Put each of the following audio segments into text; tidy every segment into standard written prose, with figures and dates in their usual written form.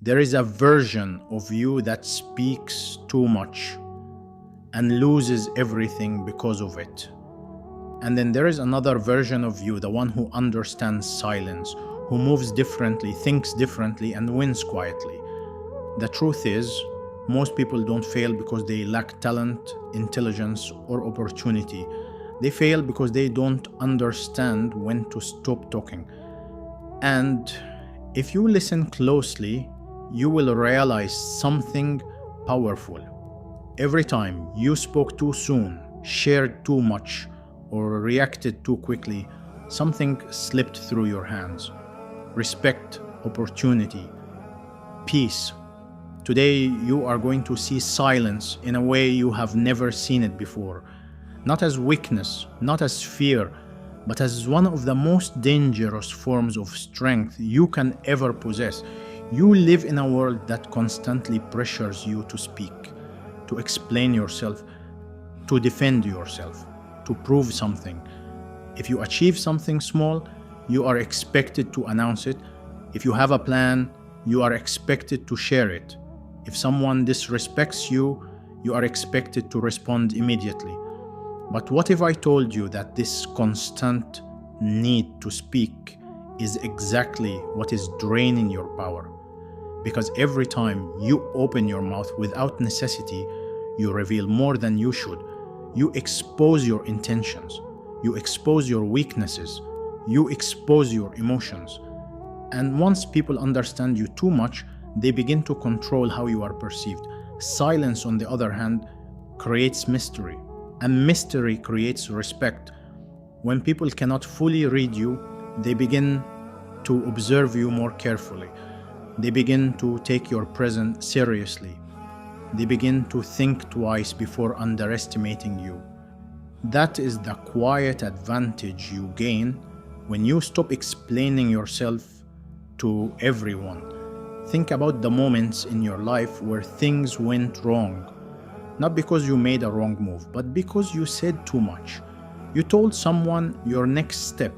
There is a version of you that speaks too much and loses everything because of it. And then there is another version of you, the one who understands silence, who moves differently, thinks differently, and wins quietly. The truth is, most people don't fail because they lack talent, intelligence, or opportunity. They fail because they don't understand when to stop talking. And if you listen closely, you will realize something powerful. Every time you spoke too soon, shared too much, or reacted too quickly, something slipped through your hands. Respect, opportunity, peace. Today you are going to see silence in a way you have never seen it before. Not as weakness, not as fear, but as one of the most dangerous forms of strength you can ever possess. You live in a world that constantly pressures you to speak, to explain yourself, to defend yourself, to prove something. If you achieve something small, you are expected to announce it. If you have a plan, you are expected to share it. If someone disrespects you, you are expected to respond immediately. But what if I told you that this constant need to speak is exactly what is draining your power? Because every time you open your mouth without necessity, you reveal more than you should. You expose your intentions. You expose your weaknesses. You expose your emotions. And once people understand you too much, they begin to control how you are perceived. Silence, on the other hand, creates mystery. And mystery creates respect. When people cannot fully read you, they begin to observe you more carefully. They begin to take your presence seriously. They begin to think twice before underestimating you. That is the quiet advantage you gain when you stop explaining yourself to everyone. Think about the moments in your life where things went wrong. Not because you made a wrong move, but because you said too much. You told someone your next step,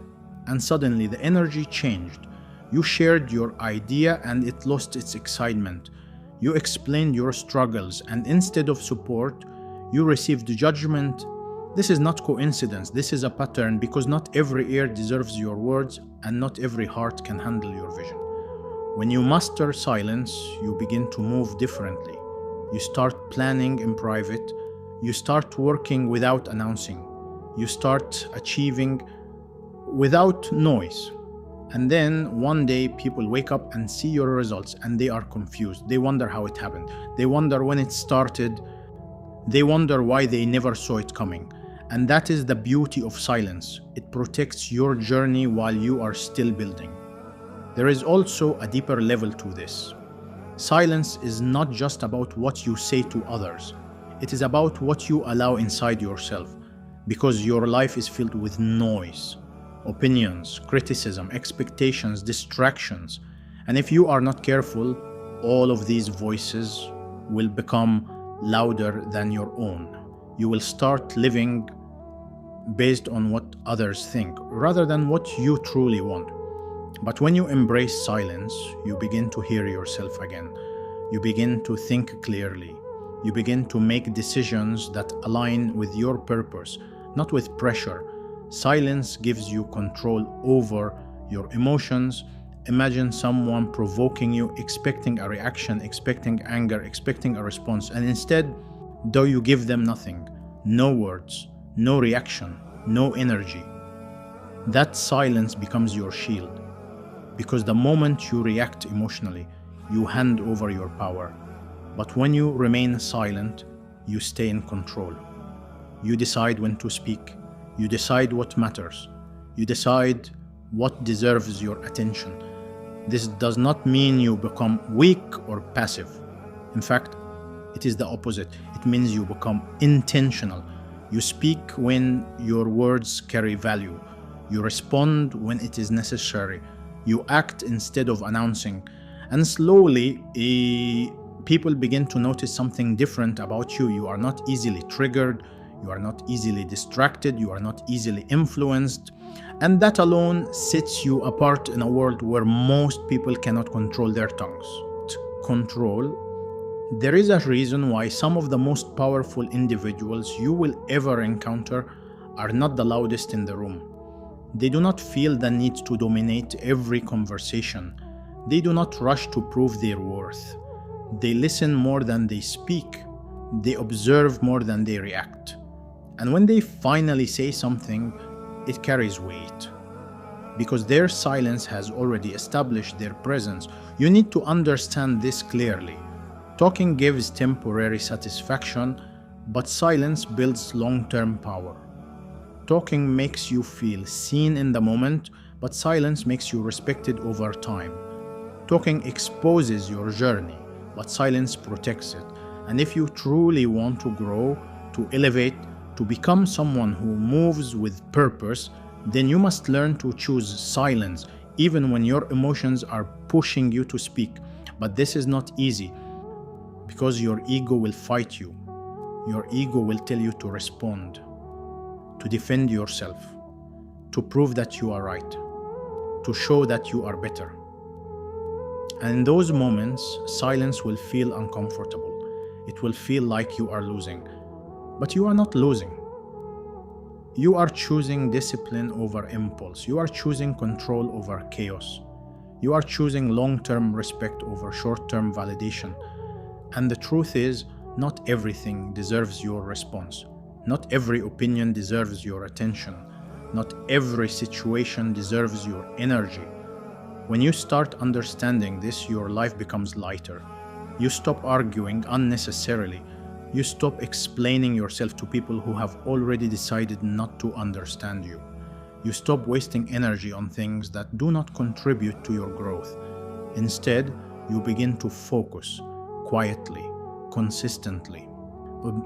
and suddenly the energy changed. You shared your idea and it lost its excitement. You explained your struggles, and instead of support, you received judgment. This is not coincidence, this is a pattern, because not every ear deserves your words and not every heart can handle your vision. When you master silence, you begin to move differently. You start planning in private. You start working without announcing. You start achieving without noise. And then one day people wake up and see your results and they are confused. They wonder how it happened. They wonder when it started. They wonder why they never saw it coming. And that is the beauty of silence. It protects your journey while you are still building. There is also a deeper level to this. Silence is not just about what you say to others. It is about what you allow inside yourself, because your life is filled with noise, opinions, criticism, expectations, distractions. And if you are not careful, all of these voices will become louder than your own. You will start living based on what others think, rather than what you truly want. But when you embrace silence, you begin to hear yourself again. You begin to think clearly. You begin to make decisions that align with your purpose, not with pressure. Silence gives you control over your emotions. Imagine someone provoking you, expecting a reaction, expecting anger, expecting a response, and instead, though you give them nothing, no words, no reaction, no energy, that silence becomes your shield. Because the moment you react emotionally, you hand over your power. But when you remain silent, you stay in control. You decide when to speak. You decide what matters. You decide what deserves your attention. This does not mean you become weak or passive. In fact, it is the opposite. It means you become intentional. You speak when your words carry value. You respond when it is necessary. You act instead of announcing. And slowly, people begin to notice something different about you. You are not easily triggered. You are not easily distracted. You are not easily influenced. And that alone sets you apart in a world where most people cannot control their tongues. control, there is a reason why some of the most powerful individuals you will ever encounter are not the loudest in the room. They do not feel the need to dominate every conversation. They do not rush to prove their worth. They listen more than they speak. They observe more than they react. And when they finally say something, it carries weight. Because their silence has already established their presence. You need to understand this clearly. Talking gives temporary satisfaction, but silence builds long-term power. Talking makes you feel seen in the moment, but silence makes you respected over time. Talking exposes your journey, but silence protects it. And if you truly want to grow, to elevate, to become someone who moves with purpose, then you must learn to choose silence, even when your emotions are pushing you to speak. But this is not easy, because your ego will fight you. Your ego will tell you to respond, to defend yourself, to prove that you are right, to show that you are better. And in those moments, silence will feel uncomfortable. It will feel like you are losing. But you are not losing. You are choosing discipline over impulse. You are choosing control over chaos. You are choosing long-term respect over short-term validation. And the truth is, not everything deserves your response. Not every opinion deserves your attention. Not every situation deserves your energy. When you start understanding this, your life becomes lighter. You stop arguing unnecessarily. You stop explaining yourself to people who have already decided not to understand you. You stop wasting energy on things that do not contribute to your growth. Instead, you begin to focus quietly, consistently,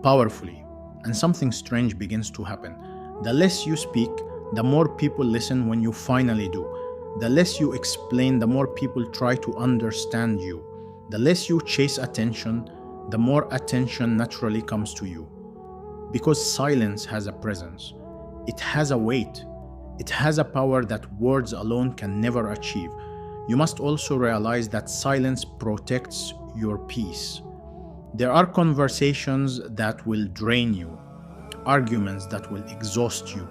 powerfully, and something strange begins to happen. The less you speak, the more people listen when you finally do. The less you explain, the more people try to understand you. The less you chase attention, the more attention naturally comes to you. Because silence has a presence. It has a weight. It has a power that words alone can never achieve. You must also realize that silence protects your peace. There are conversations that will drain you, arguments that will exhaust you,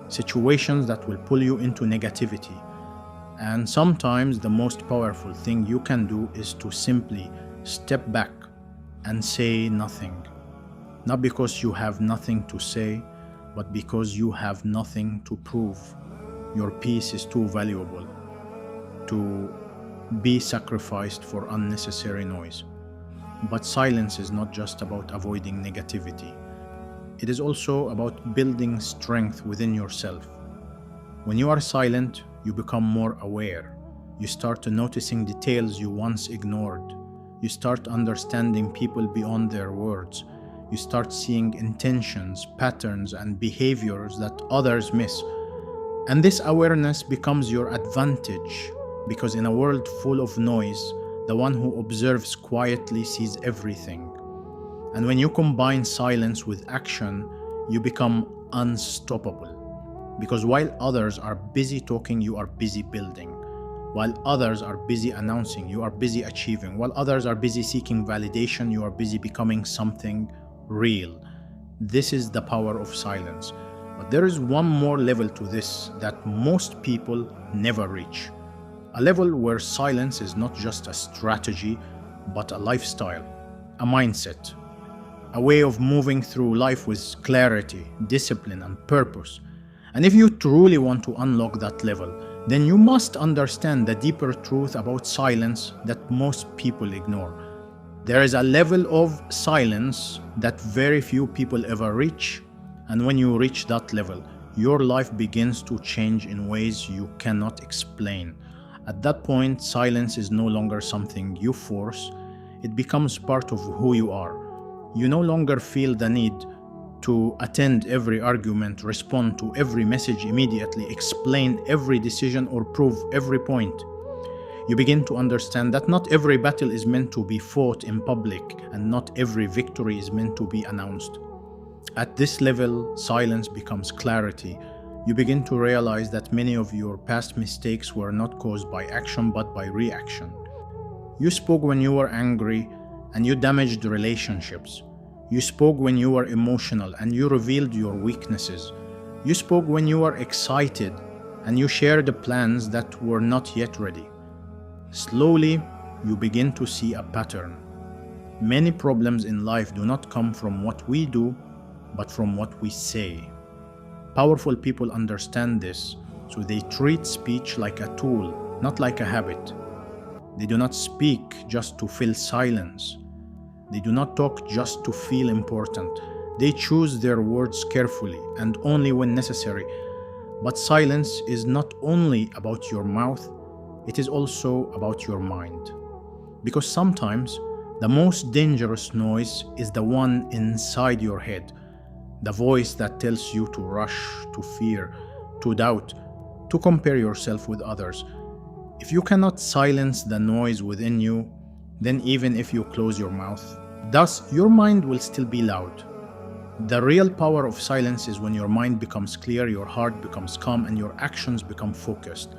situations that will pull you into negativity. And sometimes the most powerful thing you can do is to simply step back and say nothing. Not because you have nothing to say, but because you have nothing to prove. Your peace is too valuable to be sacrificed for unnecessary noise. But silence is not just about avoiding negativity. It is also about building strength within yourself. When you are silent, you become more aware. You start noticing details you once ignored. You start understanding people beyond their words. You start seeing intentions, patterns, and behaviors that others miss. And this awareness becomes your advantage, because in a world full of noise, the one who observes quietly sees everything. And when you combine silence with action, you become unstoppable. Because while others are busy talking, you are busy building. While others are busy announcing, you are busy achieving. While others are busy seeking validation, you are busy becoming something real. This is the power of silence. But there is one more level to this that most people never reach. A level where silence is not just a strategy, but a lifestyle, a mindset, a way of moving through life with clarity, discipline, and purpose. And if you truly want to unlock that level, then you must understand the deeper truth about silence that most people ignore. There is a level of silence that very few people ever reach, and when you reach that level, your life begins to change in ways you cannot explain. At that point, silence is no longer something you force. It becomes part of who you are. You no longer feel the need to attend every argument, respond to every message immediately, explain every decision, or prove every point. You begin to understand that not every battle is meant to be fought in public, and not every victory is meant to be announced. At this level, silence becomes clarity. You begin to realize that many of your past mistakes were not caused by action but by reaction. You spoke when you were angry and you damaged relationships. You spoke when you were emotional and you revealed your weaknesses. You spoke when you were excited and you shared the plans that were not yet ready. Slowly, you begin to see a pattern. Many problems in life do not come from what we do, but from what we say. Powerful people understand this, so they treat speech like a tool, not like a habit. They do not speak just to fill silence. They do not talk just to feel important. They choose their words carefully and only when necessary. But silence is not only about your mouth, it is also about your mind. Because sometimes the most dangerous noise is the one inside your head, the voice that tells you to rush, to fear, to doubt, to compare yourself with others. If you cannot silence the noise within you, then even if you close your mouth, thus your mind will still be loud. The real power of silence is when your mind becomes clear, your heart becomes calm, and your actions become focused.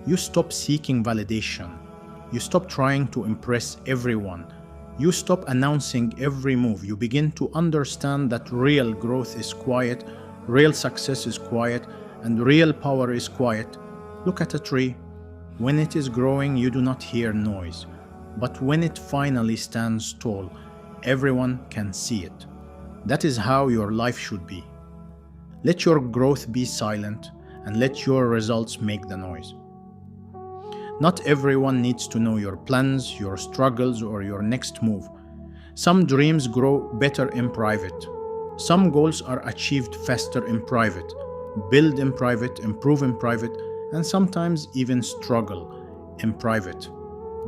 You stop seeking validation. You stop trying to impress everyone. You stop announcing every move. You begin to understand that real growth is quiet, real success is quiet, and real power is quiet. Look at a tree. When it is growing, you do not hear noise. But when it finally stands tall, everyone can see it. That is how your life should be. Let your growth be silent and let your results make the noise. Not everyone needs to know your plans, your struggles, or your next move. Some dreams grow better in private. Some goals are achieved faster in private. Build in private, improve in private, and sometimes even struggle in private,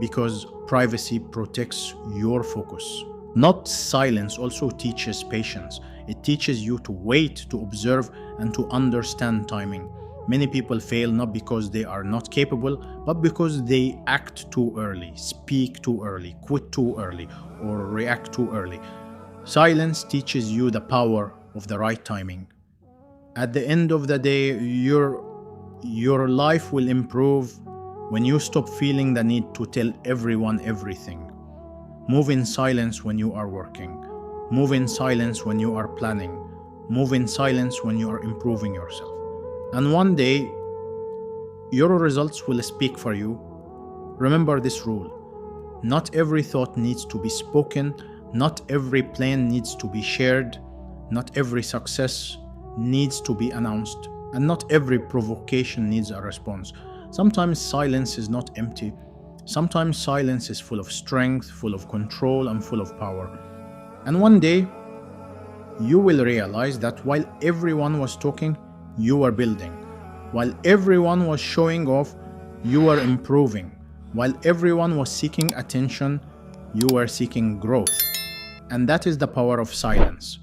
because privacy protects your focus. Not silence also teaches patience. It teaches you to wait, to observe, and to understand timing. Many people fail not because they are not capable, but because they act too early, speak too early, quit too early, or react too early. Silence teaches you the power of the right timing. At the end of the day, your life will improve when you stop feeling the need to tell everyone everything. Move in silence when you are working. Move in silence when you are planning. Move in silence when you are improving yourself. And one day, your results will speak for you. Remember this rule. Not every thought needs to be spoken. Not every plan needs to be shared. Not every success needs to be announced. And not every provocation needs a response. Sometimes silence is not empty. Sometimes silence is full of strength, full of control, and full of power. And one day, you will realize that while everyone was talking, you were building. While everyone was showing off, you were improving. While everyone was seeking attention, you were seeking growth. And that is the power of silence.